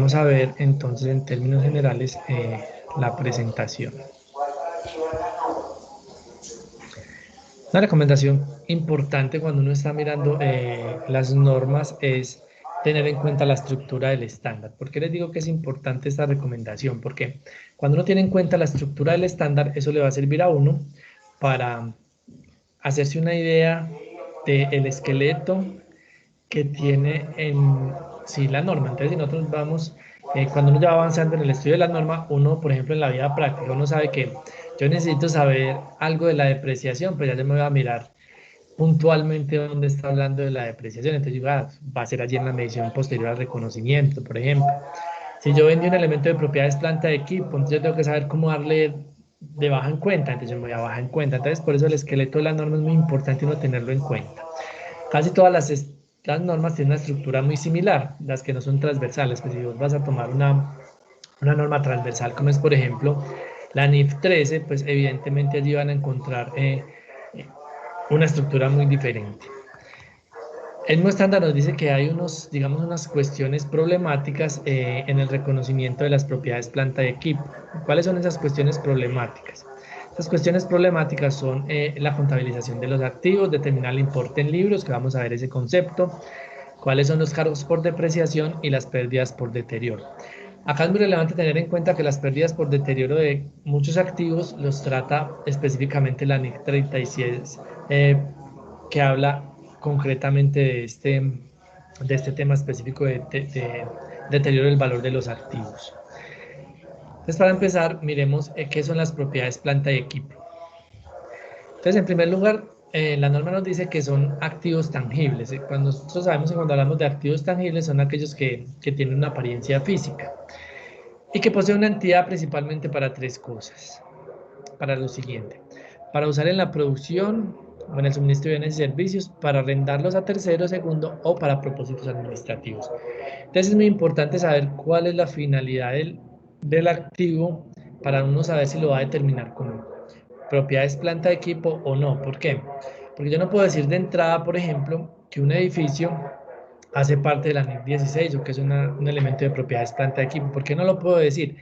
Vamos a ver entonces en términos generales la presentación. Una recomendación importante cuando uno está mirando las normas es tener en cuenta la estructura del estándar. ¿Por qué les digo que es importante esta recomendación? Porque cuando uno tiene en cuenta la estructura del estándar, eso le va a servir a uno para hacerse una idea del esqueleto que tiene en sí la norma. Entonces, si nosotros vamos, cuando uno ya va avanzando en el estudio de la norma, uno, por ejemplo, en la vida práctica, uno sabe que yo necesito saber algo de la depreciación, pues ya yo me voy a mirar puntualmente dónde está hablando de la depreciación. Entonces, digo, va a ser allí en la medición posterior al reconocimiento, por ejemplo. Si yo vendí un elemento de propiedades planta de equipo, entonces yo tengo que saber cómo darle de baja en cuenta, entonces yo me voy a baja en cuenta. Entonces, por eso el esqueleto de la norma es muy importante uno tenerlo en cuenta. Casi todas las normas tienen una estructura muy similar, las que no son transversales. Pues si vos vas a tomar una norma transversal, como es por ejemplo la NIF 13, pues evidentemente allí van a encontrar una estructura muy diferente. El mismo estándar nos dice que hay digamos, unas cuestiones problemáticas en el reconocimiento de las propiedades planta y equipo. ¿Cuáles son esas cuestiones problemáticas? Esas cuestiones problemáticas son la contabilización de los activos, determinar el importe en libros, que vamos a ver ese concepto, cuáles son los cargos por depreciación y las pérdidas por deterioro. Acá es muy relevante tener en cuenta que las pérdidas por deterioro de muchos activos los trata específicamente la NIC 36, que habla concretamente de este tema específico de deterioro del valor de los activos. Entonces, para empezar, miremos qué son las propiedades planta y equipo. Entonces, en primer lugar, la norma nos dice que son activos tangibles. Cuando nosotros sabemos que cuando hablamos de activos tangibles son aquellos que tienen una apariencia física y que poseen una entidad principalmente para tres cosas. Para lo siguiente: para usar en la producción o en el suministro de bienes y servicios, para arrendarlos a terceros, segundo, o para propósitos administrativos. Entonces es muy importante saber cuál es la finalidad del activo para uno saber si lo va a determinar como propiedades planta de equipo o no. ¿Por qué? Porque yo no puedo decir de entrada, por ejemplo, que un edificio hace parte de la NIC 16 o que es un elemento de propiedades planta de equipo. ¿Por qué no lo puedo decir?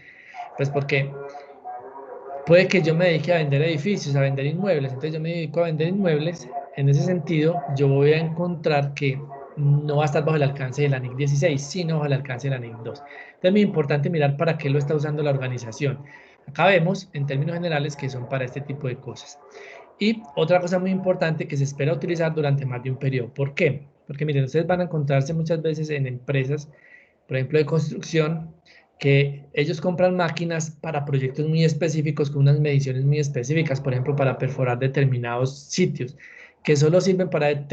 Pues porque puede que yo me dedique a vender edificios, a vender inmuebles. Entonces yo me dedico a vender inmuebles. En ese sentido, yo voy a encontrar que no va a estar bajo el alcance de la NIC 16, sino bajo el alcance de la NIC 2. Entonces es muy importante mirar para qué lo está usando la organización. Acá vemos, en términos generales, que son para este tipo de cosas. Y otra cosa muy importante que se espera utilizar durante más de un periodo. ¿Por qué? Porque miren, ustedes van a encontrarse muchas veces en empresas, por ejemplo, de construcción, que ellos compran máquinas para proyectos muy específicos con unas mediciones muy específicas, por ejemplo, para perforar determinados sitios, que solo sirven para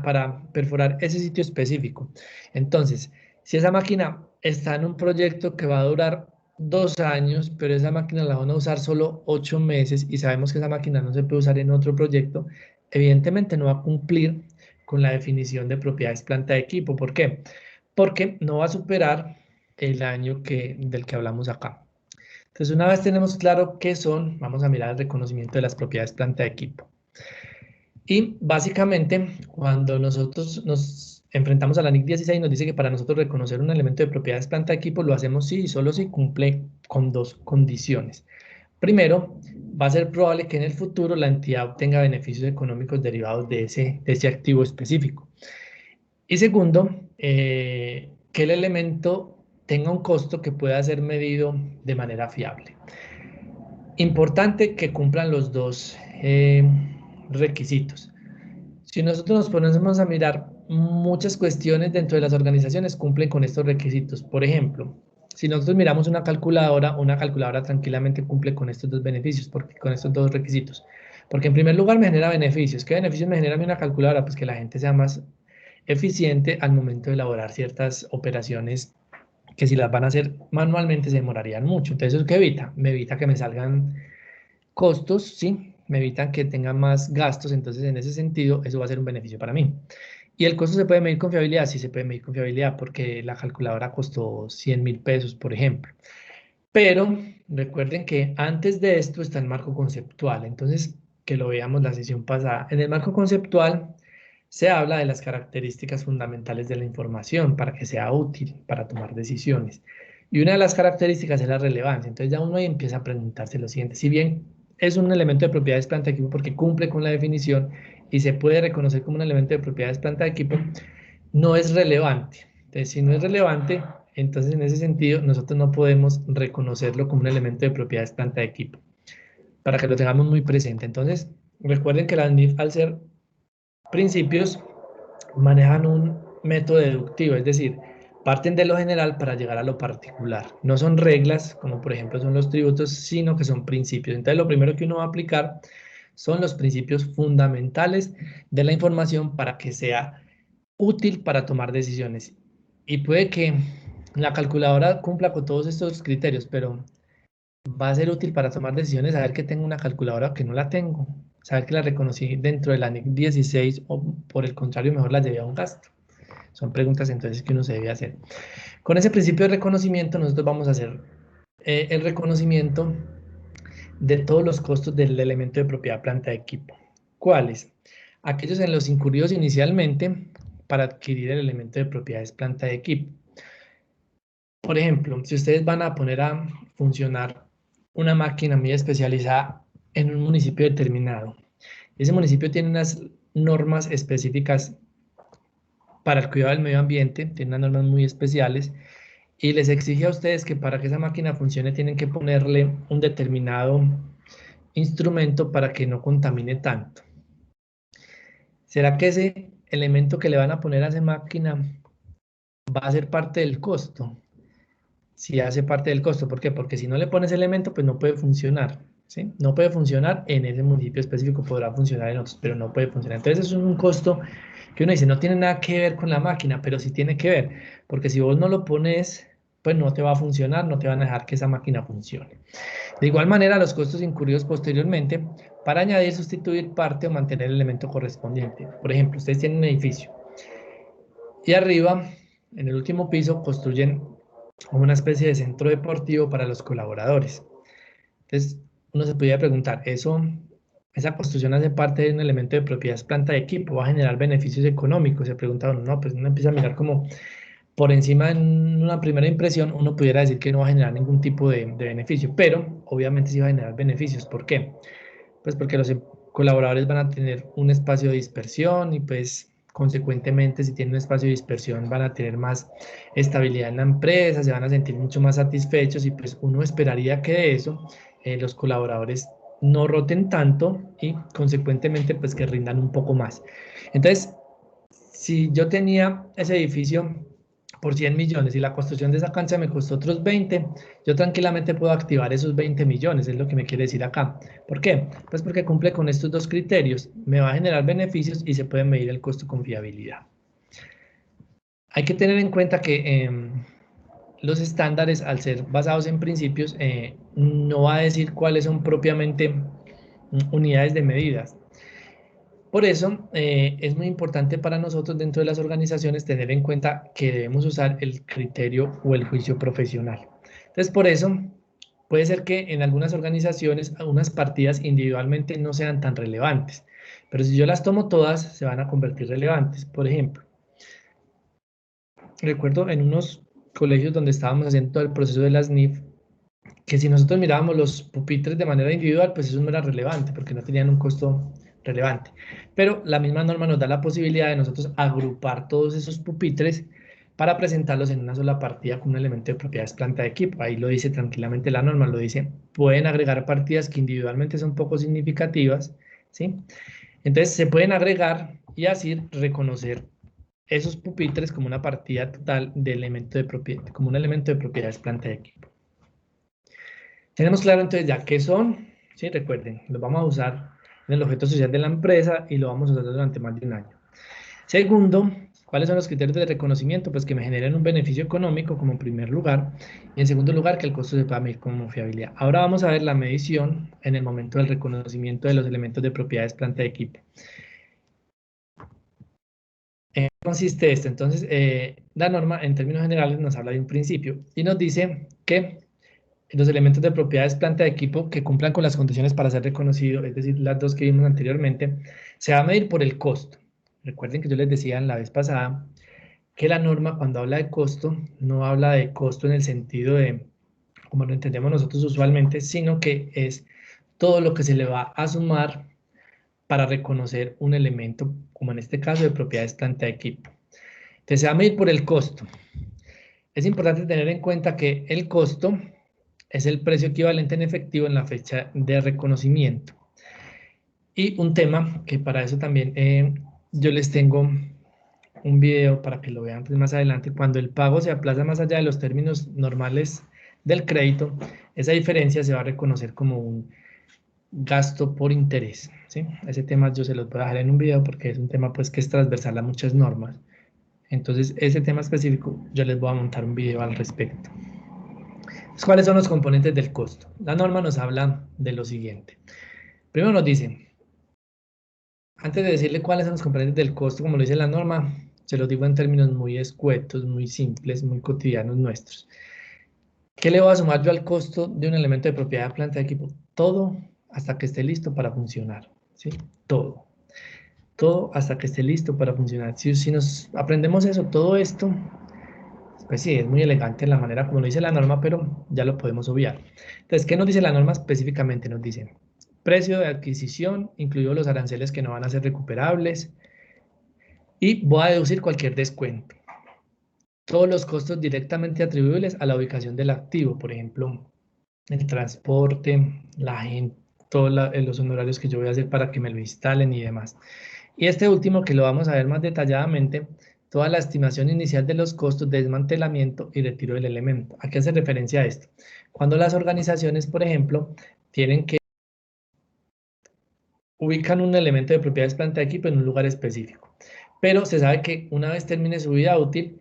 para perforar ese sitio específico. Entonces, si esa máquina está en un proyecto que va a durar 2 años, pero esa máquina la van a usar solo 8 meses y sabemos que esa máquina no se puede usar en otro proyecto, evidentemente no va a cumplir con la definición de propiedades planta de equipo. ¿Por qué? Porque no va a superar el año del que hablamos acá. Entonces, una vez tenemos claro qué son, vamos a mirar el reconocimiento de las propiedades planta de equipo. Y básicamente, cuando nosotros nos enfrentamos a la NIC 16, nos dice que para nosotros reconocer un elemento de propiedades planta de equipo lo hacemos sí y solo si cumple con dos condiciones. Primero, va a ser probable que en el futuro la entidad obtenga beneficios económicos derivados de ese activo específico. Y segundo, que el elemento tenga un costo que pueda ser medido de manera fiable. Importante que cumplan los dos requisitos. Si nosotros nos ponemos a mirar, muchas cuestiones dentro de las organizaciones cumplen con estos requisitos. Por ejemplo, si nosotros miramos una calculadora tranquilamente cumple con estos dos beneficios, porque, con estos dos requisitos. Porque en primer lugar me genera beneficios. ¿Qué beneficios me genera a mí una calculadora? Pues que la gente sea más eficiente al momento de elaborar ciertas operaciones que si las van a hacer manualmente se demorarían mucho. Entonces, ¿eso qué evita? Me evita que me salgan costos, ¿sí? Me evitan que tengan más gastos, entonces en ese sentido eso va a ser un beneficio para mí. ¿Y el costo se puede medir con fiabilidad? Sí, se puede medir con fiabilidad porque la calculadora costó 100.000 pesos, por ejemplo. Pero recuerden que antes de esto está el marco conceptual, entonces que lo veamos la sesión pasada. En el marco conceptual se habla de las características fundamentales de la información para que sea útil para tomar decisiones. Y una de las características es la relevancia. Entonces ya uno ahí empieza a preguntarse lo siguiente. Si bien es un elemento de propiedades planta de equipo porque cumple con la definición y se puede reconocer como un elemento de propiedades planta de equipo, no es relevante. Entonces, si no es relevante, entonces en ese sentido nosotros no podemos reconocerlo como un elemento de propiedades planta de equipo, para que lo tengamos muy presente. Entonces, recuerden que las NIF, al ser principios, manejan un método deductivo, es decir, parten de lo general para llegar a lo particular. No son reglas, como por ejemplo son los tributos, sino que son principios. Entonces, lo primero que uno va a aplicar son los principios fundamentales de la información para que sea útil para tomar decisiones. Y puede que la calculadora cumpla con todos estos criterios, pero va a ser útil para tomar decisiones saber que tengo una calculadora o que no la tengo, saber que la reconocí dentro del ANIC 16 o por el contrario mejor la llevé a un gasto. Son preguntas entonces que uno se debe hacer. Con ese principio de reconocimiento nosotros vamos a hacer el reconocimiento de todos los costos del elemento de propiedad planta de equipo. ¿Cuáles? Aquellos en los incurridos inicialmente para adquirir el elemento de propiedades planta de equipo. Por ejemplo, si ustedes van a poner a funcionar una máquina muy especializada en un municipio determinado, ese municipio tiene unas normas específicas para el cuidado del medio ambiente, tiene unas normas muy especiales y les exige a ustedes que para que esa máquina funcione tienen que ponerle un determinado instrumento para que no contamine tanto. ¿Será que ese elemento que le van a poner a esa máquina va a ser parte del costo? Si hace parte del costo, ¿por qué? Porque si no le pones elemento, pues no puede funcionar, ¿sí? No puede funcionar en ese municipio específico, podrá funcionar en otros, pero no puede funcionar. Entonces eso es un costo que uno dice, no tiene nada que ver con la máquina, pero sí tiene que ver, porque si vos no lo pones, pues no te va a funcionar, no te van a dejar que esa máquina funcione. De igual manera, los costos incurridos posteriormente para añadir, sustituir parte o mantener el elemento correspondiente. Por ejemplo, ustedes tienen un edificio y arriba, en el último piso, construyen una especie de centro deportivo para los colaboradores. Entonces, uno se podría preguntar, esa construcción hace parte de un elemento de propiedades planta de equipo, va a generar beneficios económicos. Se pregunta uno, no, pues uno empieza a mirar como por encima en una primera impresión, uno pudiera decir que no va a generar ningún tipo de beneficio, pero obviamente sí va a generar beneficios. ¿Por qué? Pues porque los colaboradores van a tener un espacio de dispersión y pues consecuentemente si tienen un espacio de dispersión van a tener más estabilidad en la empresa, se van a sentir mucho más satisfechos y pues uno esperaría que de eso los colaboradores no roten tanto y consecuentemente pues que rindan un poco más. Entonces, si yo tenía ese edificio por 100 millones y la construcción de esa cancha me costó otros 20, yo tranquilamente puedo activar esos 20 millones, es lo que me quiere decir acá. ¿Por qué? Pues porque cumple con estos dos criterios, me va a generar beneficios y se puede medir el costo con fiabilidad. Hay que tener en cuenta que los estándares, al ser basados en principios, no va a decir cuáles son propiamente unidades de medidas. Por eso es muy importante para nosotros dentro de las organizaciones tener en cuenta que debemos usar el criterio o el juicio profesional. Entonces, por eso puede ser que en algunas organizaciones unas partidas individualmente no sean tan relevantes, pero si yo las tomo todas, se van a convertir relevantes. Por ejemplo, recuerdo en unos colegios donde estábamos haciendo todo el proceso de las NIF, que si nosotros mirábamos los pupitres de manera individual, pues eso no era relevante porque no tenían un costo relevante. Pero la misma norma nos da la posibilidad de nosotros agrupar todos esos pupitres para presentarlos en una sola partida con un elemento de propiedades planta de equipo. Ahí lo dice tranquilamente la norma, lo dice, pueden agregar partidas que individualmente son poco significativas, ¿sí? Entonces se pueden agregar y así reconocer esos pupitres como una partida total de elemento de propiedad, como un elemento de propiedades planta de equipo. Tenemos claro entonces ya qué son, ¿sí? Recuerden, los vamos a usar en el objeto social de la empresa y lo vamos a usar durante más de un año. Segundo, ¿cuáles son los criterios de reconocimiento? Pues que me generen un beneficio económico como primer lugar y en segundo lugar que el costo se pueda medir como fiabilidad. Ahora vamos a ver la medición en el momento del reconocimiento de los elementos de propiedades planta de equipo. ¿En qué consiste esto? Entonces, la norma en términos generales nos habla de un principio y nos dice que los elementos de propiedades planta de equipo que cumplan con las condiciones para ser reconocido, es decir, las dos que vimos anteriormente, se va a medir por el costo. Recuerden que yo les decía en la vez pasada que la norma cuando habla de costo, no habla de costo en el sentido de como lo entendemos nosotros usualmente, sino que es todo lo que se le va a sumar para reconocer un elemento, como en este caso de propiedades planta de equipo. Entonces se va a medir por el costo. Es importante tener en cuenta que el costo es el precio equivalente en efectivo en la fecha de reconocimiento. Y un tema que para eso también yo les tengo un video para que lo vean pues, más adelante. Cuando el pago se aplaza más allá de los términos normales del crédito, esa diferencia se va a reconocer como un gasto por interés, ¿sí? Ese tema yo se los voy a dejar en un video porque es un tema pues que es transversal a muchas normas. Entonces, ese tema específico yo les voy a montar un video al respecto. Entonces, ¿cuáles son los componentes del costo? La norma nos habla de lo siguiente. Primero nos dice, antes de decirle cuáles son los componentes del costo, como lo dice la norma, se los digo en términos muy escuetos, muy simples, muy cotidianos nuestros. ¿Qué le voy a sumar yo al costo de un elemento de propiedad de planta de equipo? Todo hasta que esté listo para funcionar, ¿sí? Todo. Todo hasta que esté listo para funcionar. Si nos aprendemos eso, todo esto, pues sí, es muy elegante la manera como lo dice la norma, pero ya lo podemos obviar. Entonces, ¿qué nos dice la norma específicamente? Nos dice precio de adquisición, incluidos los aranceles que no van a ser recuperables, y voy a deducir cualquier descuento. Todos los costos directamente atribuibles a la ubicación del activo, por ejemplo, el transporte, la gente, todos los honorarios que yo voy a hacer para que me lo instalen y demás. Y este último, que lo vamos a ver más detalladamente, toda la estimación inicial de los costos de desmantelamiento y retiro del elemento. ¿A qué hace referencia a esto? Cuando las organizaciones, por ejemplo, tienen que ubican un elemento de propiedades planta de equipo en un lugar específico, pero se sabe que una vez termine su vida útil,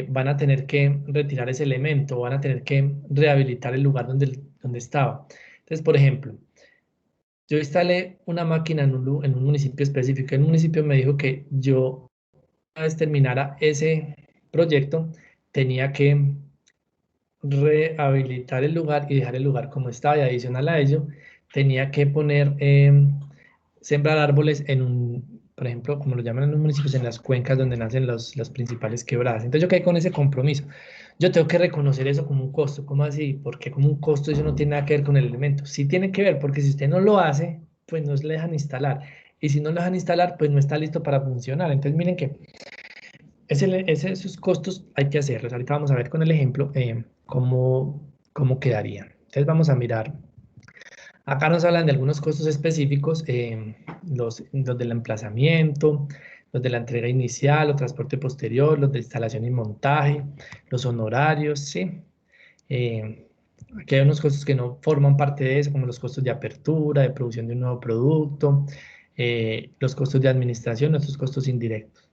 van a tener que retirar ese elemento, van a tener que rehabilitar el lugar donde estaba. Entonces, por ejemplo, yo instalé una máquina en un municipio específico. El municipio me dijo que yo, una vez terminara ese proyecto, tenía que rehabilitar el lugar y dejar el lugar como estaba. Y adicional a ello, tenía que poner, sembrar árboles por ejemplo, como lo llaman en los municipios, en las cuencas donde nacen las principales quebradas. Entonces yo quedé con ese compromiso. Yo tengo que reconocer eso como un costo. ¿Cómo así? Porque como un costo eso no tiene nada que ver con el elemento. Sí tiene que ver, porque si usted no lo hace, pues no le dejan instalar. Y si no lo dejan instalar, pues no está listo para funcionar. Entonces miren que esos costos hay que hacerlos. Ahorita vamos a ver con el ejemplo cómo quedarían. Entonces vamos a mirar. Acá nos hablan de algunos costos específicos, los del emplazamiento, los de la entrega inicial o transporte posterior, los de instalación y montaje, los honorarios, ¿sí? Eh, Aquí hay unos costos que no forman parte de eso, como los costos de apertura, de producción de un nuevo producto, los costos de administración, otros costos indirectos.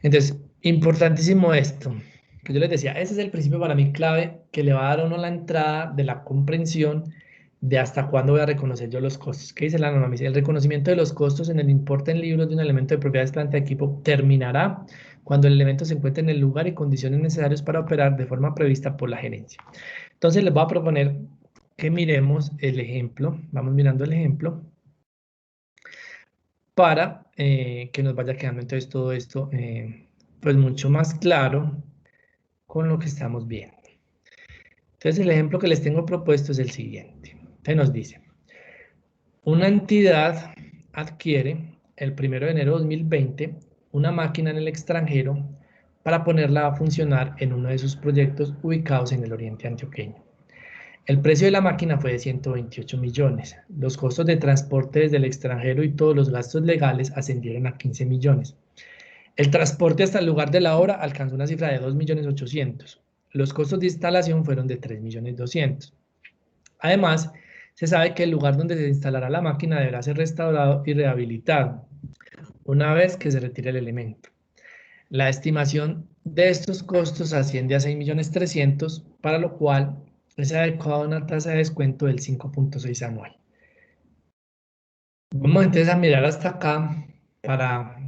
Entonces, importantísimo esto, que yo les decía, ese es el principio para mí clave que le va a dar a uno la entrada de la comprensión de hasta cuándo voy a reconocer yo los costos. ¿Qué dice la norma? Dice, el reconocimiento de los costos en el importe en libros de un elemento de propiedades planta de equipo terminará cuando el elemento se encuentre en el lugar y condiciones necesarias para operar de forma prevista por la gerencia. Entonces les voy a proponer que miremos el ejemplo, vamos mirando el ejemplo, para que nos vaya quedando entonces todo esto pues mucho más claro con lo que estamos viendo. Entonces el ejemplo que les tengo propuesto es el siguiente. Entonces nos dice, una entidad adquiere el 1 de enero de 2020 una máquina en el extranjero para ponerla a funcionar en uno de sus proyectos ubicados en el oriente antioqueño. El precio de la máquina fue de 128 millones. Los costos de transporte desde el extranjero y todos los gastos legales ascendieron a 15 millones. El transporte hasta el lugar de la obra alcanzó una cifra de 2.800.000. Los costos de instalación fueron de 3.200.000. Además, se sabe que el lugar donde se instalará la máquina deberá ser restaurado y rehabilitado una vez que se retire el elemento. La estimación de estos costos asciende a 6.300.000, para lo cual es adecuada una tasa de descuento del 5.6 anual. Vamos entonces a mirar hasta acá para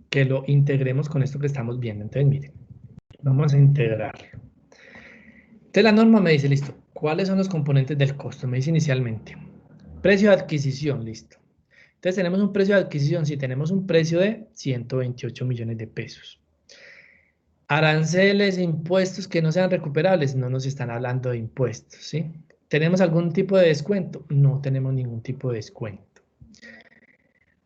que lo integremos con esto que estamos viendo. Entonces, miren, vamos a integrarlo. Entonces, la norma me dice, listo, ¿cuáles son los componentes del costo? Me dice inicialmente, precio de adquisición, listo. Entonces, tenemos un precio de adquisición, sí, tenemos un precio de 128 millones de pesos. Aranceles, impuestos que no sean recuperables, no nos están hablando de impuestos, ¿sí? ¿Tenemos algún tipo de descuento? No tenemos ningún tipo de descuento.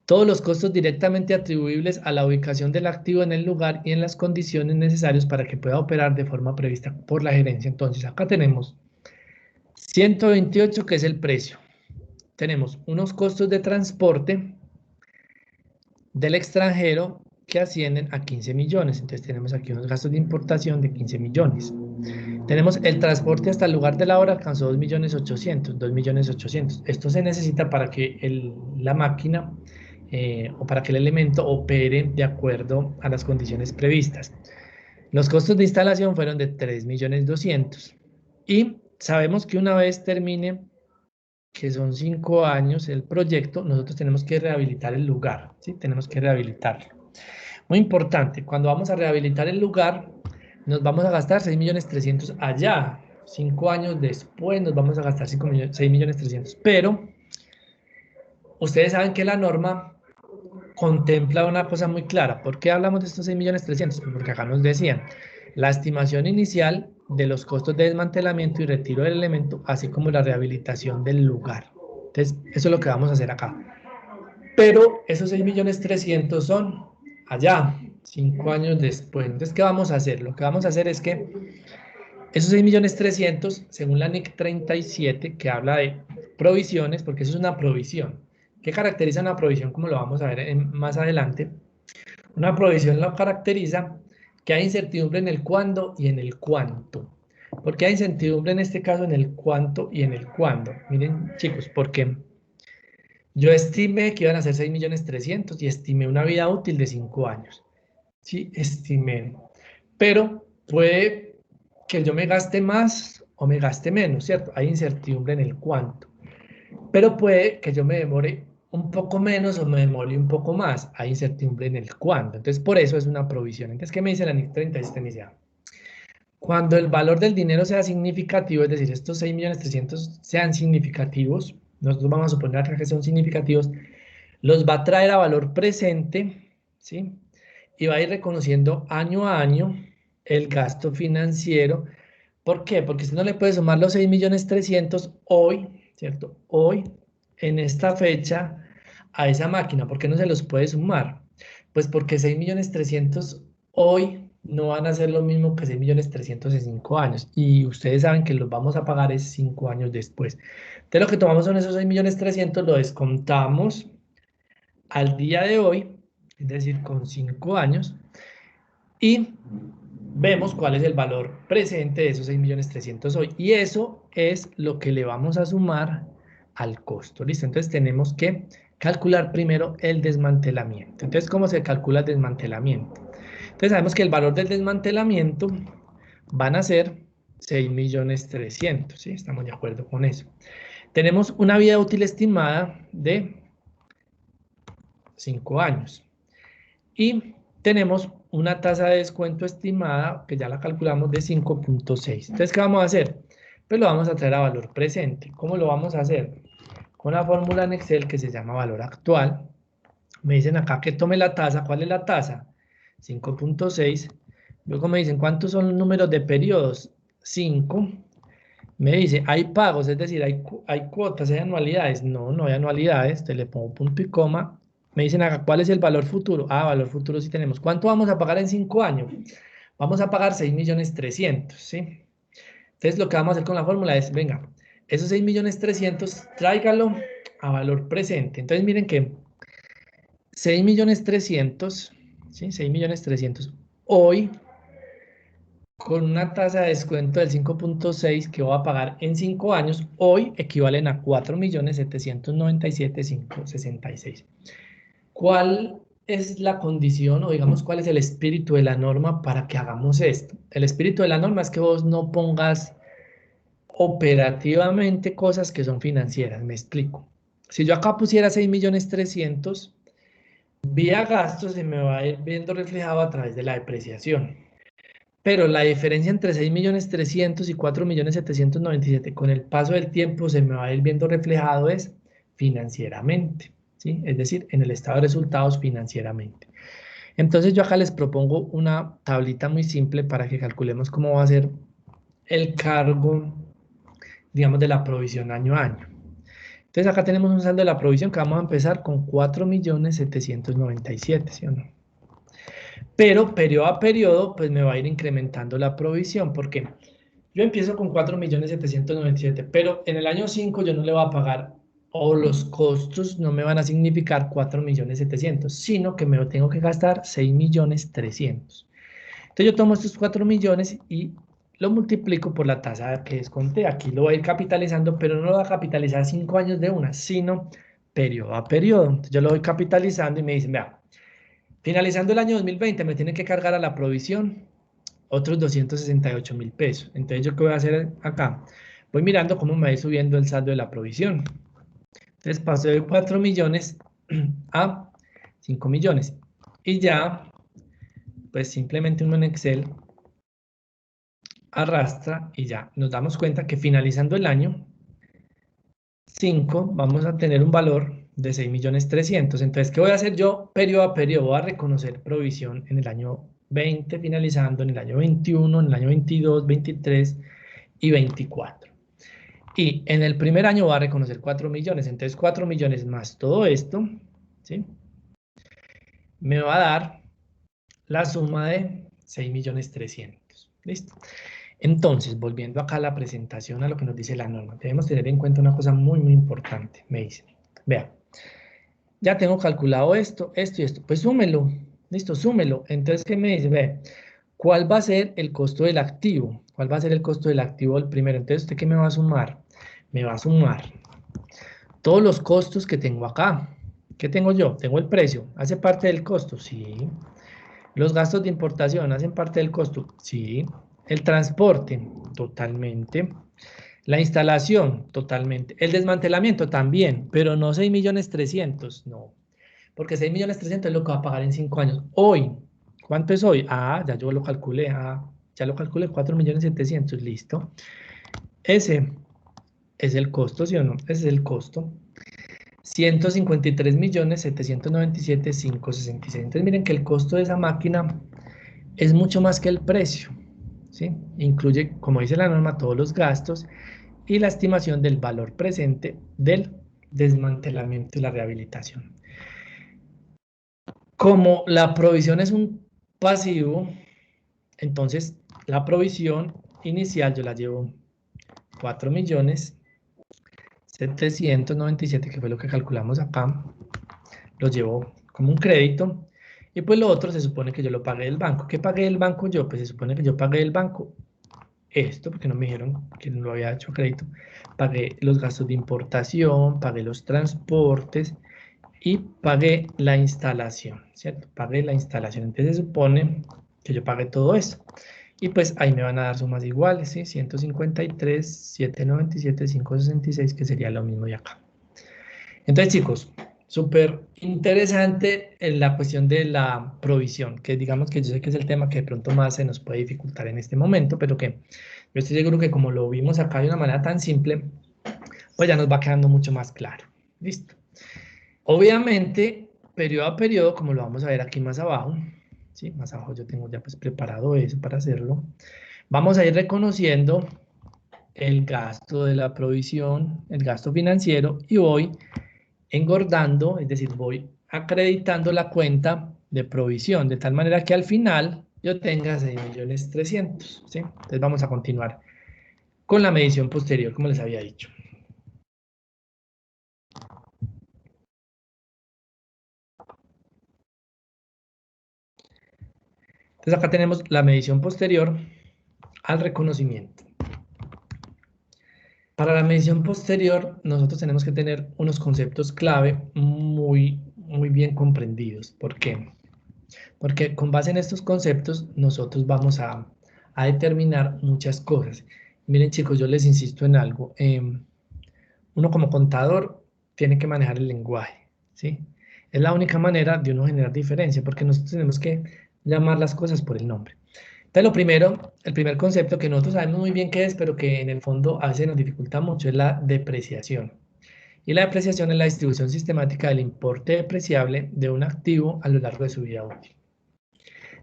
Todos los costos directamente atribuibles a la ubicación del activo en el lugar y en las condiciones necesarias para que pueda operar de forma prevista por la gerencia. Entonces, acá tenemos 128, que es el precio. Tenemos unos costos de transporte del extranjero que ascienden a 15 millones. Entonces, tenemos aquí unos gastos de importación de 15 millones. Tenemos el transporte hasta el lugar de la obra, alcanzó 2.800.000, 2.800.000. Esto se necesita para que la máquina o para que el elemento opere de acuerdo a las condiciones previstas. Los costos de instalación fueron de 3.200.000. Y sabemos que una vez termine, que son 5 años el proyecto, nosotros tenemos que rehabilitar el lugar, ¿sí? Tenemos que rehabilitarlo. Muy importante, cuando vamos a rehabilitar el lugar, nos vamos a gastar 6.300.000 allá. 5 años después nos vamos a gastar 6.300.000. Pero ustedes saben que la norma contempla una cosa muy clara. ¿Por qué hablamos de estos 6.300.000? Pues porque acá nos decían la estimación inicial de los costos de desmantelamiento y retiro del elemento, así como la rehabilitación del lugar. Entonces, eso es lo que vamos a hacer acá. Pero esos 6.300.000 son allá, 5 años después. Entonces, ¿qué vamos a hacer? Lo que vamos a hacer es que esos 6.300.000, según la NIC 37, que habla de provisiones, porque eso es una provisión. ¿Qué caracteriza una provisión? Como lo vamos a ver más adelante. Una provisión lo caracteriza que hay incertidumbre en el cuándo y en el cuánto. ¿Por qué hay incertidumbre en este caso en el cuánto y en el cuándo? Miren, chicos, porque yo estimé que iban a ser 6.300.000 y estimé una vida útil de 5 años. Sí, estimé. Pero puede que yo me gaste más o me gaste menos, ¿cierto? Hay incertidumbre en el cuánto. Pero puede que yo me demore un poco menos o me demore un poco más. Hay incertidumbre en el cuándo. Entonces, por eso es una provisión. Entonces, ¿qué me dice la NIC 37? Me dice, cuando el valor del dinero sea significativo, es decir, estos 6.300.000 sean significativos, nosotros vamos a suponer que son significativos, los va a traer a valor presente, ¿sí? Y va a ir reconociendo año a año el gasto financiero. ¿Por qué? Porque usted no le puede sumar los 6.300.000 hoy, ¿cierto? Hoy, en esta fecha, a esa máquina. ¿Por qué no se los puede sumar? Pues porque 6.300.000 hoy no van a ser lo mismo que 6.300.000 en 5 años. Y ustedes saben que los vamos a pagar es 5 años después. Entonces lo que tomamos son esos 6.300.000, lo descontamos al día de hoy, es decir, con 5 años, y vemos cuál es el valor presente de esos 6.300.000 hoy. Y eso es lo que le vamos a sumar al costo. ¿Listo? Entonces tenemos que calcular primero el desmantelamiento. Entonces, ¿cómo se calcula el desmantelamiento? Entonces sabemos que el valor del desmantelamiento van a ser 6.300.000, ¿sí? Estamos de acuerdo con eso. Tenemos una vida útil estimada de 5 años. Y tenemos una tasa de descuento estimada, que ya la calculamos, de 5.6. Entonces, ¿qué vamos a hacer? Pues lo vamos a traer a valor presente. ¿Cómo lo vamos a hacer? Con la fórmula en Excel que se llama valor actual. Me dicen acá que tome la tasa. ¿Cuál es la tasa? 5.6. Luego me dicen, ¿cuántos son los números de periodos? 5. Me dice, hay pagos, es decir, hay cuotas, hay anualidades. No, no hay anualidades. Te le pongo punto y coma. Me dicen acá, ¿cuál es el valor futuro? Ah, valor futuro sí tenemos. ¿Cuánto vamos a pagar en 5 años? Vamos a pagar 6.300.000, ¿sí? Entonces, lo que vamos a hacer con la fórmula es, venga, esos 6.300.000, tráigalo a valor presente. Entonces, miren que 6.300.000, ¿sí? 6.300.000 hoy, con una tasa de descuento del 5.6 que voy a pagar en 5 años, hoy equivalen a 4.797.566. ¿Cuál es la condición o digamos cuál es el espíritu de la norma para que hagamos esto? El espíritu de la norma es que vos no pongas operativamente cosas que son financieras, me explico. Si yo acá pusiera 6.300.000, vía gastos se me va a ir viendo reflejado a través de la depreciación. Pero la diferencia entre 6.300.000 y 4.797.000 con el paso del tiempo se me va a ir viendo reflejado es financieramente, ¿sí? Es decir, en el estado de resultados financieramente. Entonces yo acá les propongo una tablita muy simple para que calculemos cómo va a ser el cargo, digamos, de la provisión año a año. Entonces acá tenemos un saldo de la provisión que vamos a empezar con 4.797.000, ¿sí o no? Pero periodo a periodo, pues me va a ir incrementando la provisión, porque yo empiezo con 4.797.000, pero en el año 5 yo no le voy a pagar, o los costos no me van a significar 4.700.000, sino que me tengo que gastar 6.300.000. Entonces yo tomo estos 4 millones y lo multiplico por la tasa que desconté. Aquí lo voy a ir capitalizando, pero no lo voy a capitalizar 5 años de una, sino periodo a periodo. Entonces yo lo voy capitalizando y me dicen, vea, finalizando el año 2020 me tienen que cargar a la provisión otros 268.000 pesos. Entonces yo qué voy a hacer acá, voy mirando cómo me va subiendo el saldo de la provisión. Entonces paso de 4 millones a 5 millones. Y ya, pues simplemente uno en Excel arrastra y ya nos damos cuenta que finalizando el año 5 vamos a tener un valor de 6.300.000. Entonces, ¿qué voy a hacer yo? Periodo a periodo voy a reconocer provisión en el año 20, finalizando en el año 21, en el año 22, 23 y 24. Y en el primer año voy a reconocer 4 millones. Entonces, 4 millones más todo esto, ¿sí? Me va a dar la suma de 6.300.000. ¿Listo? Entonces, volviendo acá a la presentación, a lo que nos dice la norma, debemos tener en cuenta una cosa muy, muy importante. Me dice, vea, ya tengo calculado esto, esto y esto, pues súmelo, listo, súmelo. Entonces, ¿qué me dice? Vea, ¿cuál va a ser el costo del activo? ¿Cuál va a ser el costo del activo del primero? Entonces, ¿usted qué me va a sumar? Me va a sumar todos los costos que tengo acá. ¿Qué tengo yo? Tengo el precio, ¿hace parte del costo? Sí. Los gastos de importación hacen parte del costo. Sí. El transporte, totalmente. La instalación, totalmente. El desmantelamiento también, pero no 6.300.000, no. Porque 6.300.000 es lo que va a pagar en 5 años. Hoy, ¿cuánto es hoy? Ah, ya yo lo calculé. Ah, ya lo calculé, 4.700.000, listo. Ese es el costo, ¿sí o no? Ese es el costo. 153.797.566. Entonces miren que el costo de esa máquina es mucho más que el precio, ¿sí? Incluye, como dice la norma, todos los gastos y la estimación del valor presente del desmantelamiento y la rehabilitación. Como la provisión es un pasivo, entonces la provisión inicial yo la llevo 4.797.000, que fue lo que calculamos acá, lo llevo como un crédito, y pues lo otro se supone que yo lo pagué del banco. ¿Qué pagué del banco yo? Pues se supone que yo pagué del banco esto, porque no me dijeron que no lo había hecho crédito. Pagué los gastos de importación, pagué los transportes y pagué la instalación, ¿cierto? Pagué la instalación. Entonces se supone que yo pagué todo eso. Y pues ahí me van a dar sumas iguales, ¿sí? 153.797.566, que sería lo mismo de acá. Entonces, chicos, súper interesante en la cuestión de la provisión, que digamos que yo sé que es el tema que de pronto más se nos puede dificultar en este momento, pero que yo estoy seguro que como lo vimos acá de una manera tan simple, pues ya nos va quedando mucho más claro. Listo. Obviamente, periodo a periodo, como lo vamos a ver aquí más abajo, ¿sí? Más abajo yo tengo ya pues preparado eso para hacerlo. Vamos a ir reconociendo el gasto de la provisión, el gasto financiero, y voy engordando, es decir, voy acreditando la cuenta de provisión, de tal manera que al final yo tenga 6.300.000, ¿sí? Entonces vamos a continuar con la medición posterior, como les había dicho. Entonces acá tenemos la medición posterior al reconocimiento. Para la medición posterior, nosotros tenemos que tener unos conceptos clave muy, muy bien comprendidos. ¿Por qué? Porque con base en estos conceptos, nosotros vamos a determinar muchas cosas. Miren, chicos, yo les insisto en algo. Uno como contador tiene que manejar el lenguaje, ¿sí? Es la única manera de uno generar diferencia, porque nosotros tenemos que llamar las cosas por el nombre. Entonces, lo primero, el primer concepto que nosotros sabemos muy bien qué es, pero que en el fondo a veces nos dificulta mucho, es la depreciación. Y la depreciación es la distribución sistemática del importe depreciable de un activo a lo largo de su vida útil.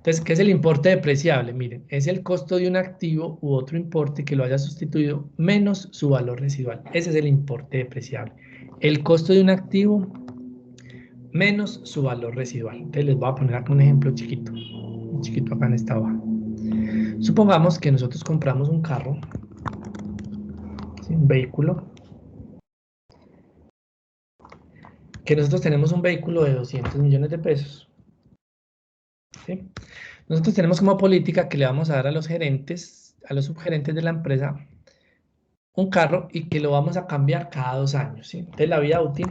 Entonces, ¿qué es el importe depreciable? Miren, es el costo de un activo u otro importe que lo haya sustituido menos su valor residual. Ese es el importe depreciable. El costo de un activo menos su valor residual. Entonces, les voy a poner acá un ejemplo chiquito. Chiquito acá en esta hoja. Supongamos que nosotros compramos un carro, ¿sí? Un vehículo. Que nosotros tenemos un vehículo de 200 millones de pesos. ¿Sí? Nosotros tenemos como política que le vamos a dar a los gerentes, a los subgerentes de la empresa, un carro y que lo vamos a cambiar cada 2 años. ¿Sí? Entonces la vida útil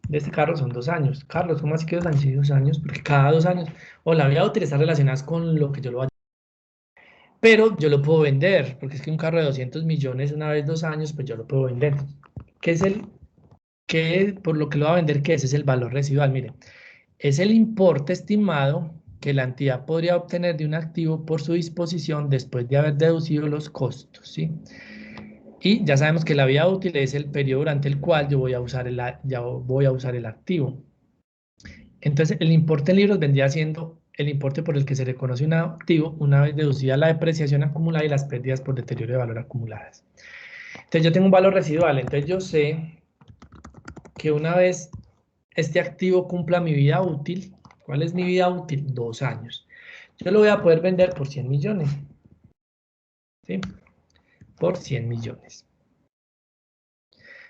de este carro son 2 años. Carlos, ¿cómo así que 2 años? Sí, 2 años, porque cada 2 años, o la vida útil está relacionada con lo que yo lo vaya. Pero yo lo puedo vender, porque es que un carro de 200 millones una vez 2 años, pues yo lo puedo vender. ¿Qué es por lo que lo va a vender? ¿Qué es? Es el valor residual. Miren, es el importe estimado que la entidad podría obtener de un activo por su disposición después de haber deducido los costos, ¿sí? Y ya sabemos que la vida útil es el periodo durante el cual yo voy a usar el activo. Entonces, el importe en libros vendría siendo el importe por el que se reconoce un activo una vez deducida la depreciación acumulada y las pérdidas por deterioro de valor acumuladas. Entonces, yo tengo un valor residual, entonces yo sé que una vez este activo cumpla mi vida útil, ¿cuál es mi vida útil? 2 años. Yo lo voy a poder vender por 100 millones, ¿sí? Por 100 millones.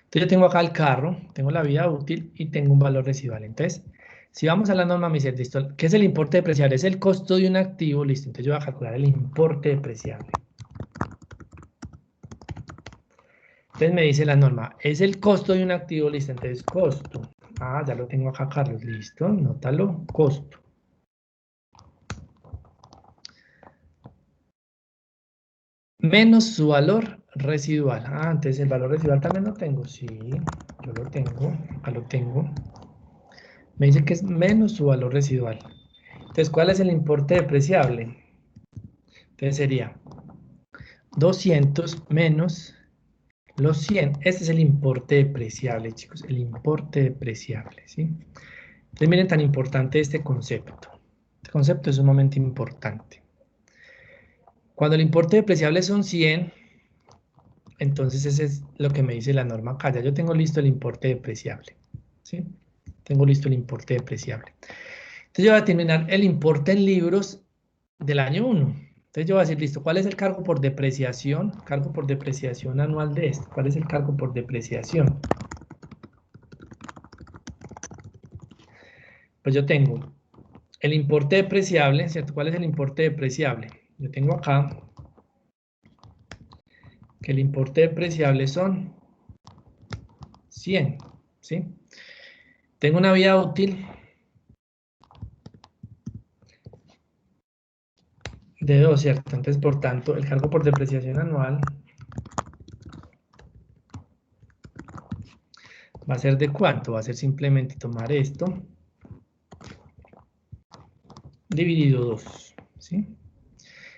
Entonces yo tengo acá el carro, tengo la vida útil y tengo un valor residual. Entonces, si vamos a la norma, me dice, listo, ¿qué es el importe depreciable? Es el costo de un activo, listo. Entonces yo voy a calcular el importe depreciable. Entonces me dice la norma, es el costo de un activo, listo. Entonces, costo. Ah, ya lo tengo acá, Carlos, listo, nótalo, costo. Menos su valor residual. Ah, entonces el valor residual también lo tengo. Sí, yo lo tengo, acá lo tengo. Me dice que es menos su valor residual. Entonces, ¿cuál es el importe depreciable? Entonces sería 200 menos los 100. Este es el importe depreciable, chicos, el importe depreciable, ¿sí? Entonces, miren tan importante este concepto. Este concepto es sumamente importante. Cuando el importe depreciable son 100, entonces ese es lo que me dice la norma acá. Ya yo tengo listo el importe depreciable, ¿sí? Tengo listo el importe depreciable. Entonces yo voy a determinar el importe en libros del año 1. Entonces yo voy a decir, listo, ¿cuál es el cargo por depreciación? Cargo por depreciación anual de esto. ¿Cuál es el cargo por depreciación? Pues yo tengo el importe depreciable, ¿cierto? ¿Cuál es el importe depreciable? Yo tengo acá que el importe depreciable son 100, ¿sí? Tengo una vida útil de 2, ¿cierto? Entonces, por tanto, el cargo por depreciación anual va a ser ¿de cuánto? Va a ser simplemente tomar esto dividido 2, ¿sí?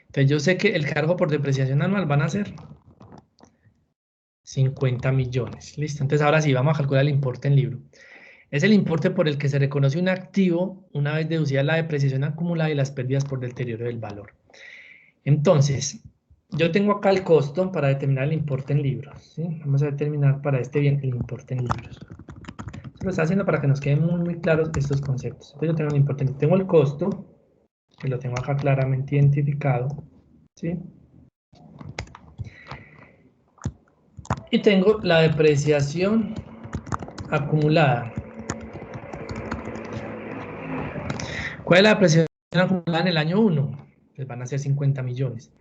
Entonces yo sé que el cargo por depreciación anual van a ser 50 millones. Listo. Entonces ahora sí, vamos a calcular el importe en libro. Es el importe por el que se reconoce un activo una vez deducida la depreciación acumulada y las pérdidas por deterioro del valor. Entonces, yo tengo acá el costo para determinar el importe en libros, ¿sí? Vamos a determinar para este bien el importe en libros. Esto lo está haciendo para que nos queden muy claros estos conceptos. Entonces yo tengo el importe, tengo el costo, que lo tengo acá claramente identificado, ¿sí? Y tengo la depreciación acumulada. ¿Cuál es la depreciación acumulada en el año 1? Pues van a ser 50 millones.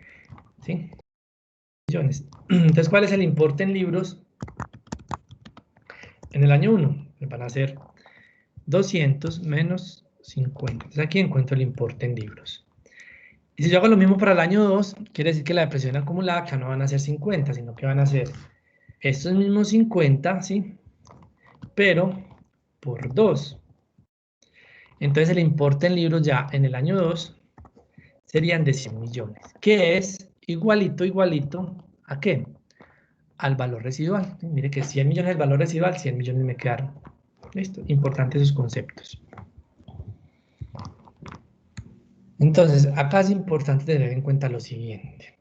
¿Sí? Millones. Entonces, ¿cuál es el importe en libros en el año 1? Pues van a ser 200 menos 50. Entonces, aquí encuentro el importe en libros. Y si yo hago lo mismo para el año 2, quiere decir que la depreciación acumulada ya no van a ser 50, sino que van a ser estos mismos 50, ¿sí? Pero por 2. Entonces, el importe en libros ya en el año 2 serían de 100 millones, que es igualito, ¿a qué? Al valor residual. Mire que 100 millones es el valor residual, 100 millones me quedaron. Listo, importantes esos conceptos. Entonces, acá es importante tener en cuenta lo siguiente,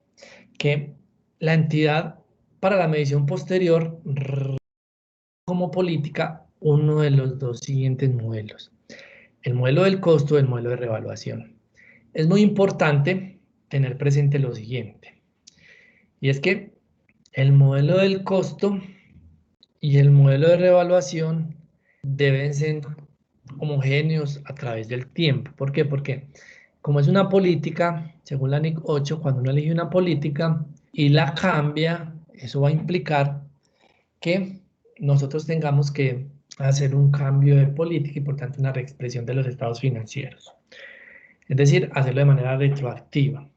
que la entidad para la medición posterior como política uno de los dos siguientes modelos, el modelo del costo y el modelo de revaluación. Es muy importante tener presente lo siguiente, y es que el modelo del costo y el modelo de revaluación deben ser homogéneos a través del tiempo. ¿Por qué? Porque como es una política, según la NIC 8, cuando uno elige una política y la cambia, eso va a implicar que nosotros tengamos que hacer un cambio de política y por tanto una reexpresión de los estados financieros. Es decir, hacerlo de manera retroactiva.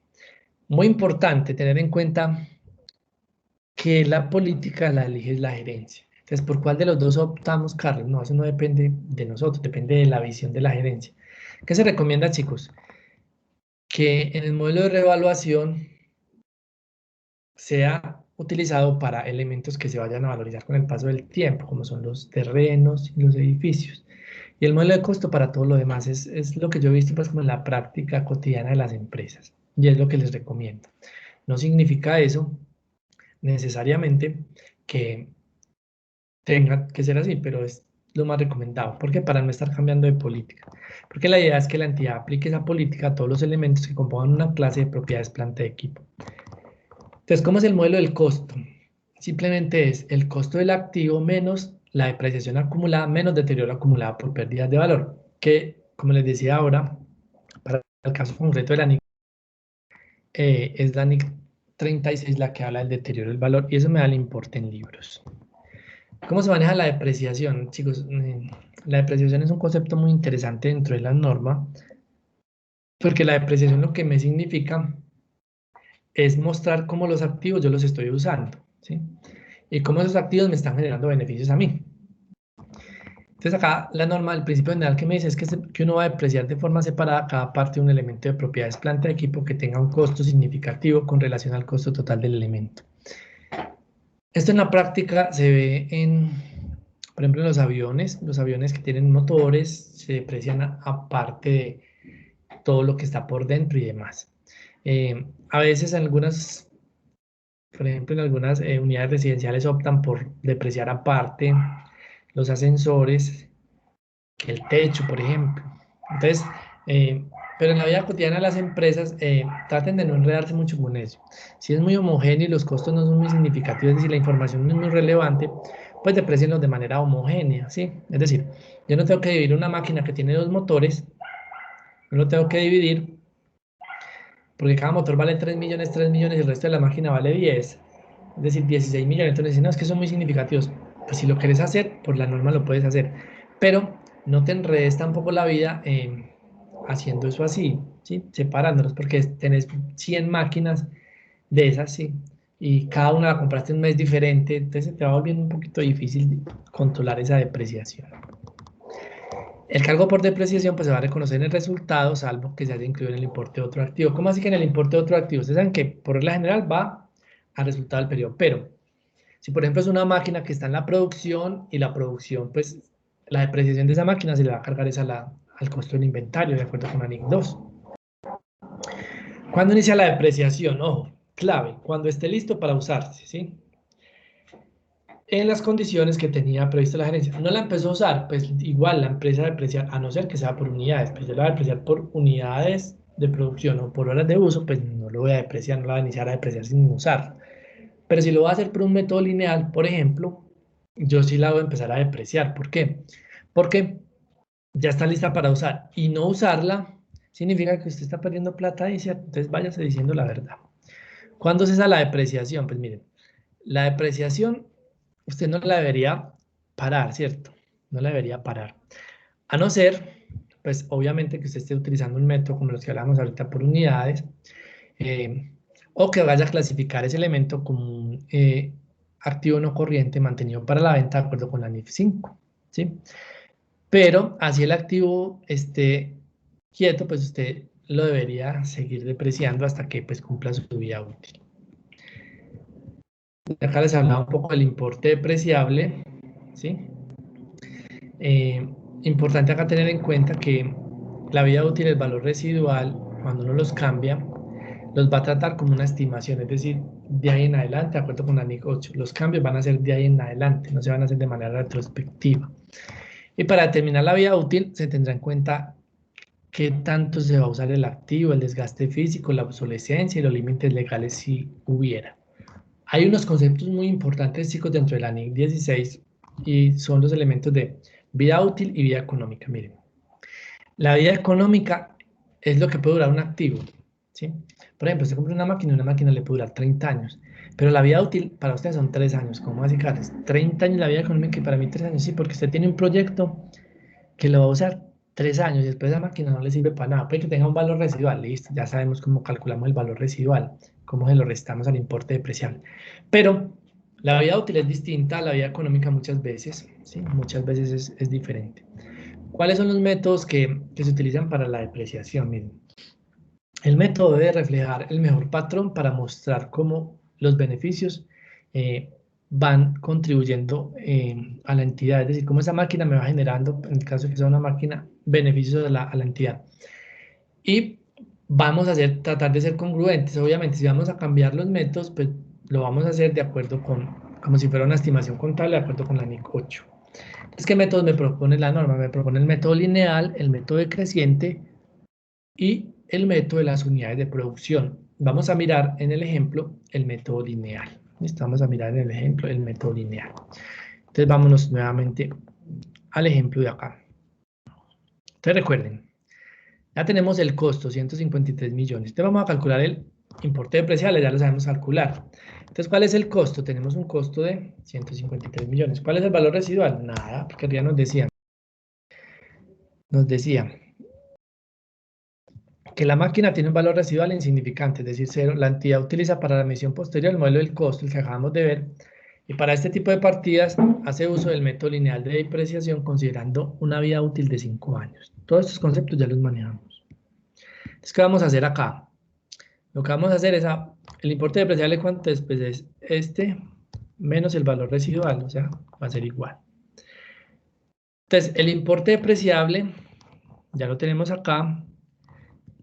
Muy importante tener en cuenta que la política la elige la gerencia. Entonces, ¿por cuál de los dos optamos, Carlos? No, eso no depende de nosotros, depende de la visión de la gerencia. ¿Qué se recomienda, chicos? Que en el modelo de revaluación sea utilizado para elementos que se vayan a valorizar con el paso del tiempo, como son los terrenos y los edificios. Y el modelo de costo para todo lo demás es lo que yo he visto pues como en la práctica cotidiana de las empresas. Y es lo que les recomiendo. No significa eso necesariamente que tenga que ser así, pero es lo más recomendado. ¿Por qué? Para no estar cambiando de política. Porque la idea es que la entidad aplique esa política a todos los elementos que compongan una clase de propiedades, planta de equipo. Entonces, ¿cómo es el modelo del costo? Simplemente es el costo del activo menos la depreciación acumulada menos deterioro acumulado por pérdidas de valor, que, como les decía ahora, para el caso concreto de la NIC, es la NIC 36 la que habla del deterioro del valor, y eso me da el importe en libros. ¿Cómo se maneja la depreciación, chicos? La depreciación es un concepto muy interesante dentro de la norma, porque la depreciación lo que me significa es mostrar cómo los activos yo los estoy usando, ¿sí? Y cómo esos activos me están generando beneficios a mí. Entonces acá la norma, el principio general que me dice es que uno va a depreciar de forma separada cada parte de un elemento de propiedades, planta de equipo que tenga un costo significativo con relación al costo total del elemento. Esto en la práctica se ve por ejemplo, en los aviones que tienen motores se deprecian aparte de todo lo que está por dentro y demás. A veces por ejemplo, en algunas unidades residenciales optan por depreciar aparte los ascensores que el techo, por ejemplo. Entonces, eh, pero en la vida cotidiana de las empresas, traten de no enredarse mucho con eso. Si es muy homogéneo y los costos no son muy significativos, es decir, la información no es muy relevante, pues deprecienlos de manera homogénea, ¿sí? Es decir, yo no tengo que dividir una máquina que tiene dos motores, yo lo tengo que dividir porque cada motor vale 3 millones y el resto de la máquina vale 10, es decir, 16 millones. Entonces, si no, es que son muy significativos. Pues si lo quieres hacer, por la norma lo puedes hacer, pero no te enredes tampoco la vida haciendo eso así, ¿sí? Separándolos, porque tenés 100 máquinas de esas, ¿sí? Y cada una la compraste un mes diferente, entonces se te va volviendo un poquito difícil controlar esa depreciación. El cargo por depreciación pues se va a reconocer en el resultado, salvo que se haya incluido en el importe de otro activo. ¿Cómo así que en el importe de otro activo? Ustedes saben que por regla general va al resultado del periodo, pero si por ejemplo es una máquina que está en la producción y la producción, pues la depreciación de esa máquina se le va a cargar al costo del inventario, de acuerdo con la NIC 2. ¿Cuándo inicia la depreciación? Ojo, clave, cuando esté listo para usarse, ¿sí? En las condiciones que tenía previsto la gerencia. No la empezó a usar, pues igual la empresa va a depreciar, a no ser que sea por unidades, pues yo la voy a depreciar por unidades de producción o por horas de uso, pues no lo voy a depreciar, no la voy a iniciar a depreciar sin usar. Pero si lo voy a hacer por un método lineal, por ejemplo, yo sí la voy a empezar a depreciar. ¿Por qué? Porque ya está lista para usar y no usarla significa que usted está perdiendo plata y ¿cierto? Entonces váyase diciendo la verdad. ¿Cuándo cesa la depreciación? Pues miren, la depreciación usted no la debería parar, ¿cierto? No la debería parar. A no ser, pues obviamente que usted esté utilizando un método como los que hablamos ahorita por unidades, eh, o que vaya a clasificar ese elemento como un activo no corriente mantenido para la venta de acuerdo con la NIF 5, ¿sí? Pero así el activo esté quieto, pues usted lo debería seguir depreciando hasta que pues cumpla su vida útil. Acá les hablaba un poco del importe depreciable, ¿sí? Importante acá tener en cuenta que la vida útil, el valor residual, cuando uno los cambia, los va a tratar como una estimación, es decir, de ahí en adelante, de acuerdo con la NIC 8. Los cambios van a ser de ahí en adelante, no se van a hacer de manera retrospectiva. Y para determinar la vida útil, se tendrá en cuenta qué tanto se va a usar el activo, el desgaste físico, la obsolescencia y los límites legales si hubiera. Hay unos conceptos muy importantes, chicos, dentro de la NIC 16 y son los elementos de vida útil y vida económica. Miren, la vida económica es lo que puede durar un activo, ¿sí? Por ejemplo, usted compra una máquina le puede durar 30 años, pero la vida útil para usted son 3 años. ¿Cómo así, Carlos? 30 años la vida económica y para mí 3 años, sí, porque usted tiene un proyecto que lo va a usar 3 años y después esa máquina no le sirve para nada. Puede que tenga un valor residual, listo, ya sabemos cómo calculamos el valor residual, cómo se lo restamos al importe depreciable. Pero la vida útil es distinta a la vida económica muchas veces, ¿sí? Muchas veces es diferente. ¿Cuáles son los métodos que se utilizan para la depreciación? Miren, el método debe reflejar el mejor patrón para mostrar cómo los beneficios van contribuyendo a la entidad, es decir, cómo esa máquina me va generando, en el caso de que sea una máquina, beneficios a la entidad. Y vamos a tratar de ser congruentes. Obviamente, si vamos a cambiar los métodos, pues lo vamos a hacer de acuerdo con, como si fuera una estimación contable, de acuerdo con la NIC 8. Entonces, ¿qué métodos me propone la norma? Me propone el método lineal, el método decreciente y el método de las unidades de producción. Vamos a mirar en el ejemplo el método lineal. Vamos a mirar en el ejemplo el método lineal. Entonces vámonos nuevamente al ejemplo de acá. Entonces recuerden, ya tenemos el costo, 153 millones. Entonces vamos a calcular el importe depreciable, ya lo sabemos calcular. Entonces, ¿cuál es el costo? Tenemos un costo de 153 millones. ¿Cuál es el valor residual? Nada, porque ya nos decía que la máquina tiene un valor residual insignificante, es decir, cero. La entidad utiliza para la medición posterior el modelo del costo, el que acabamos de ver, y para este tipo de partidas hace uso del método lineal de depreciación considerando una vida útil de 5 años. Todos estos conceptos ya los manejamos. Entonces, ¿qué vamos a hacer acá? Lo que vamos a hacer es el importe depreciable, ¿cuánto es? Pues es este menos el valor residual, o sea, va a ser igual. Entonces, el importe depreciable ya lo tenemos acá.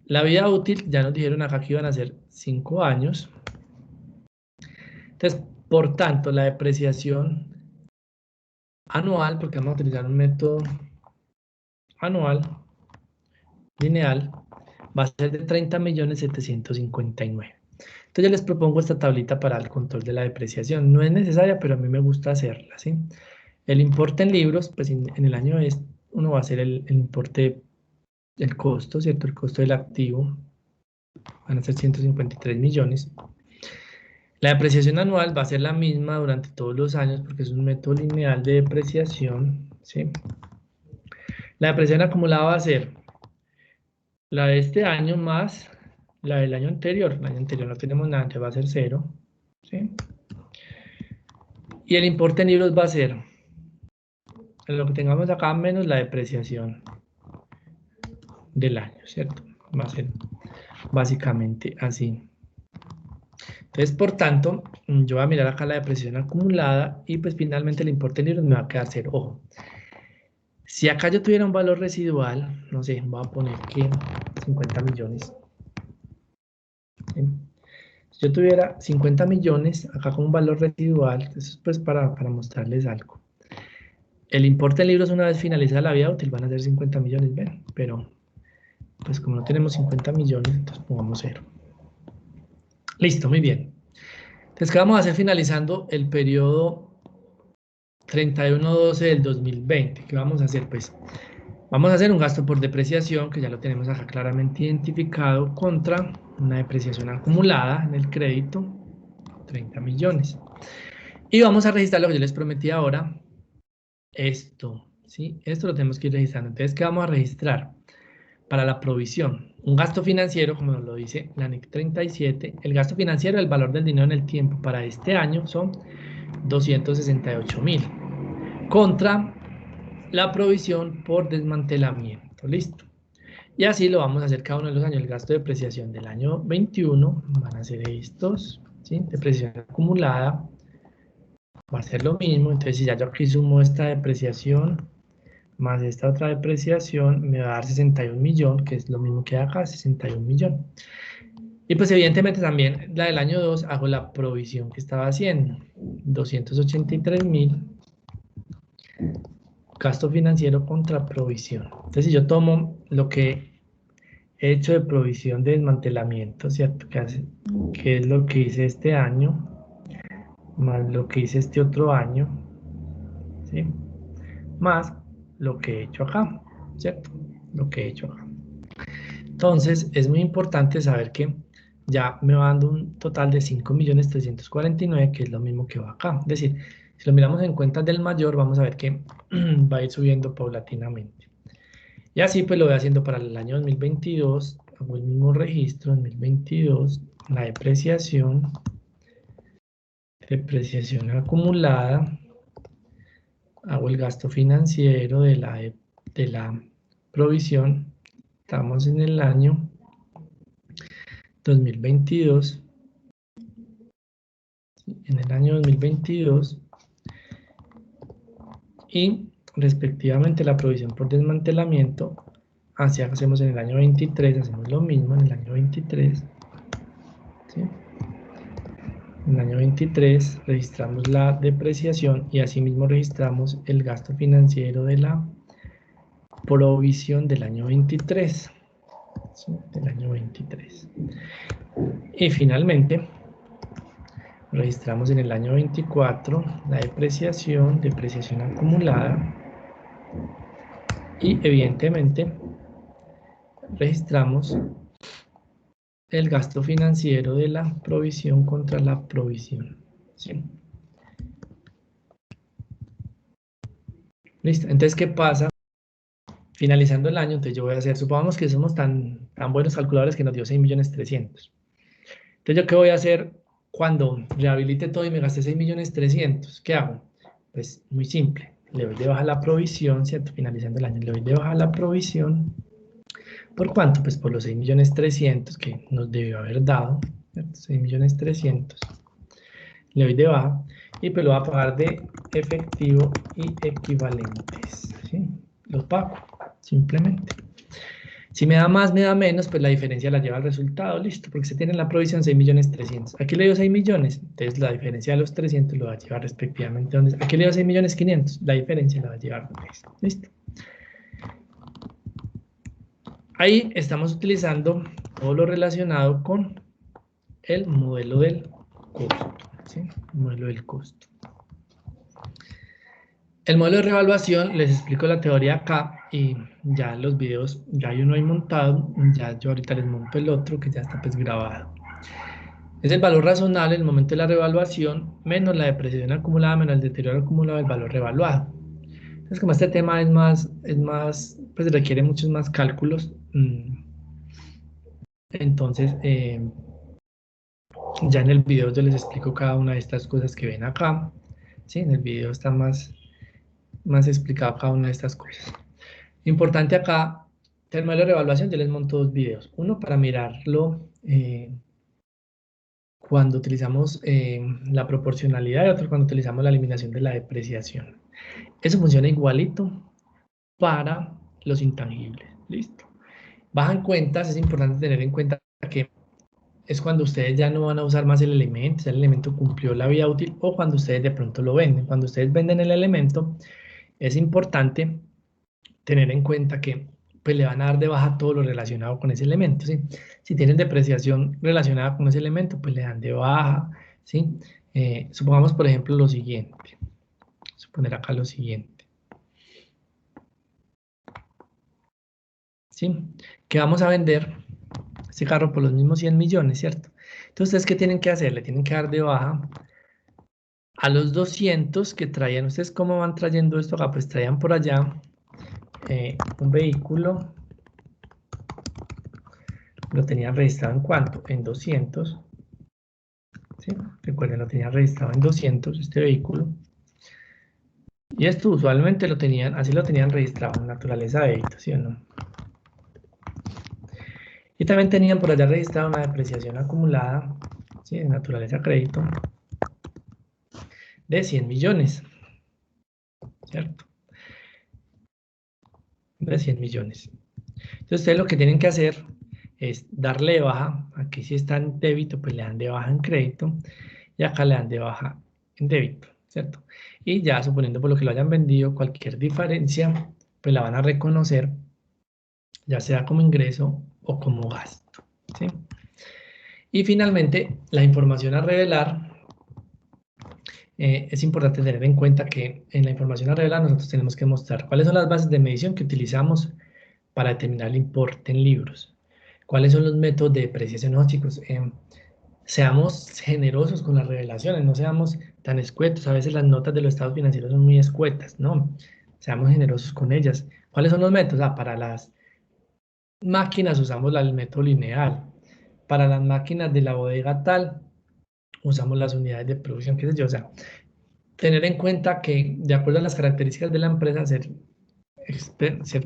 La vida útil, ya nos dijeron acá que iban a ser 5 años. Entonces, por tanto, la depreciación anual, porque vamos a utilizar un método anual, lineal, va a ser de 30.759.000. Entonces, yo les propongo esta tablita para el control de la depreciación. No es necesaria, pero a mí me gusta hacerla, ¿sí? El importe en libros, pues en el año uno va a hacer el importe del costo, ¿cierto? El costo del activo. Van a ser 153 millones. La depreciación anual va a ser la misma durante todos los años porque es un método lineal de depreciación, ¿sí? La depreciación acumulada va a ser la de este año más la del año anterior. El año anterior no tenemos nada, entonces va a ser 0, ¿sí? Y el importe en libros va a ser lo que tengamos acá menos la depreciación del año, ¿cierto? Va a ser básicamente así. Entonces, por tanto, yo voy a mirar acá la depreciación acumulada y pues finalmente el importe en libros me va a quedar 0. Ojo, si acá yo tuviera un valor residual, no sé, voy a poner que 50 millones. ¿Sí? Si yo tuviera 50 millones acá con un valor residual, eso es pues para mostrarles algo. El importe en libros una vez finalizada la vida útil van a ser 50 millones, ¿ven? Pero pues como no tenemos 50 millones, entonces pongamos 0. Listo, muy bien. Entonces, ¿qué vamos a hacer finalizando el periodo 31/12 del 2020? ¿Qué vamos a hacer? Pues vamos a hacer un gasto por depreciación, que ya lo tenemos acá claramente identificado, contra una depreciación acumulada en el crédito, 30 millones. Y vamos a registrar lo que yo les prometí ahora, esto, ¿sí? Esto lo tenemos que ir registrando. Entonces, ¿qué vamos a registrar? Para la provisión, un gasto financiero, como nos lo dice la NIC 37, el gasto financiero, el valor del dinero en el tiempo para este año son 268.000 contra la provisión por desmantelamiento, listo. Y así lo vamos a hacer cada uno de los años. El gasto de depreciación del año 21 van a ser estos, ¿sí? Depreciación acumulada va a ser lo mismo. Entonces, si ya yo aquí sumo esta depreciación más esta otra depreciación me va a dar 61 millones, que es lo mismo que acá, 61 millones. Y pues evidentemente también la del año 2 hago la provisión que estaba haciendo, 283.000, gasto financiero contra provisión. Entonces si yo tomo lo que he hecho de provisión de desmantelamiento, ¿cierto? Que es lo que hice este año, más lo que hice este otro año, ¿sí? Más lo que he hecho acá, ¿cierto? Lo que he hecho acá. Entonces, es muy importante saber que ya me va dando un total de 5.349.000, que es lo mismo que va acá. Es decir, si lo miramos en cuentas del mayor, vamos a ver que va a ir subiendo paulatinamente. Y así pues lo voy haciendo para el año 2022, hago el mismo registro, 2022, la depreciación acumulada, hago el gasto financiero de la provisión, estamos en el año 2022, en el año 2022, y respectivamente la provisión por desmantelamiento, así hacemos en el año 23, hacemos lo mismo en el año 23, ¿sí? En el año 23 registramos la depreciación y asimismo registramos el gasto financiero de la provisión del año 23, ¿sí? Del año 23. Y finalmente registramos en el año 24 la depreciación acumulada, y evidentemente registramos el gasto financiero de la provisión contra la provisión, ¿sí? Listo. Entonces, ¿qué pasa? Finalizando el año, entonces yo voy a hacer, supongamos que somos tan buenos calculadores que nos dio 6.300.000. Entonces, ¿yo qué voy a hacer cuando rehabilite todo y me gasté 6.300.000? ¿Qué hago? Pues muy simple. Le doy de baja la provisión, ¿cierto? Finalizando el año, le doy de baja la provisión. ¿Por cuánto? Pues por los 6.300.000 que nos debió haber dado, ¿cierto? 6.300.000. Le doy de baja y pues lo voy a pagar de efectivo y equivalentes, ¿sí? Los pago, simplemente. Si me da más, me da menos, pues la diferencia la lleva al resultado, listo, porque se tiene en la provisión 6.300.000. Aquí le dio 6 millones, entonces la diferencia de los 300 lo va a llevar respectivamente. Aquí le dio 6.500.000, la diferencia la va a llevar, listo. Ahí estamos utilizando todo lo relacionado con el modelo del costo, ¿sí? El modelo del costo. El modelo de revaluación, les explico la teoría acá y ya los videos, ya hay uno ahí montado, ya yo ahorita les monto el otro que ya está pues grabado. Es el valor razonable en el momento de la revaluación menos la depreciación acumulada menos el deterioro acumulado del valor revaluado. Entonces, como este tema pues requiere muchos más cálculos, entonces ya en el video yo les explico cada una de estas cosas que ven acá. ¿Sí? En el video está más explicado cada una de estas cosas. Importante acá, el modelo de revaluación, yo les monto dos videos. Uno para mirarlo cuando utilizamos la proporcionalidad y otro cuando utilizamos la eliminación de la depreciación. Eso funciona igualito para los intangibles. Listo. Bajan cuentas, es importante tener en cuenta que es cuando ustedes ya no van a usar más el elemento cumplió la vida útil, o cuando ustedes de pronto lo venden. Cuando ustedes venden el elemento, es importante tener en cuenta que pues le van a dar de baja todo lo relacionado con ese elemento, ¿sí? Si tienen depreciación relacionada con ese elemento, pues le dan de baja, ¿sí? Supongamos, por ejemplo, lo siguiente. Suponer acá lo siguiente. ¿Sí? Que vamos a vender este carro por los mismos 100 millones, ¿cierto? Entonces, ¿ustedes qué tienen que hacer? Le tienen que dar de baja a los 200 que traían. ¿Ustedes cómo van trayendo esto acá? Pues traían por allá un vehículo. Lo tenían registrado en ¿cuánto? En 200. ¿Sí? Recuerden, lo tenían registrado en 200 este vehículo. Y esto usualmente lo tenían, así lo tenían registrado en naturaleza de débito, ¿sí o no? Y también tenían por allá registrada una depreciación acumulada, ¿sí? En naturaleza crédito, de 100 millones, ¿cierto? de 100 millones. Entonces ustedes lo que tienen que hacer es darle de baja, aquí si está en débito, pues le dan de baja en crédito, y acá le dan de baja en débito, ¿cierto? Y ya suponiendo por lo que lo hayan vendido, cualquier diferencia, pues la van a reconocer, ya sea como ingreso o como gasto, ¿sí? Y finalmente, la información a revelar, es importante tener en cuenta que en la información a revelar nosotros tenemos que mostrar cuáles son las bases de medición que utilizamos para determinar el importe en libros. ¿Cuáles son los métodos de depreciación? No, chicos, seamos generosos con las revelaciones, no seamos tan escuetos. A veces las notas de los estados financieros son muy escuetas, no. Seamos generosos con ellas. ¿Cuáles son los métodos? Para las máquinas usamos el método lineal. Para las máquinas de la bodega tal, usamos las unidades de producción, qué sé yo. O sea, tener en cuenta que de acuerdo a las características de la empresa, ser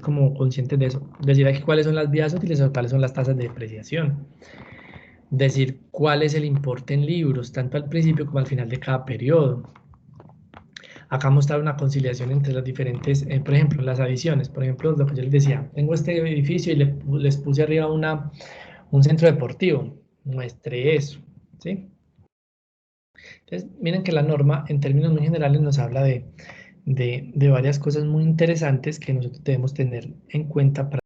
como conscientes de eso. Decir aquí cuáles son las vías útiles o cuáles son las tasas de depreciación. Decir cuál es el importe en libros, tanto al principio como al final de cada periodo. Acá mostrar una conciliación entre las diferentes, por ejemplo, las adiciones. Por ejemplo, lo que yo les decía, tengo este edificio y les puse arriba un centro deportivo. Muestre eso, ¿sí? Entonces, miren que la norma, en términos muy generales, nos habla de varias cosas muy interesantes que nosotros debemos tener en cuenta para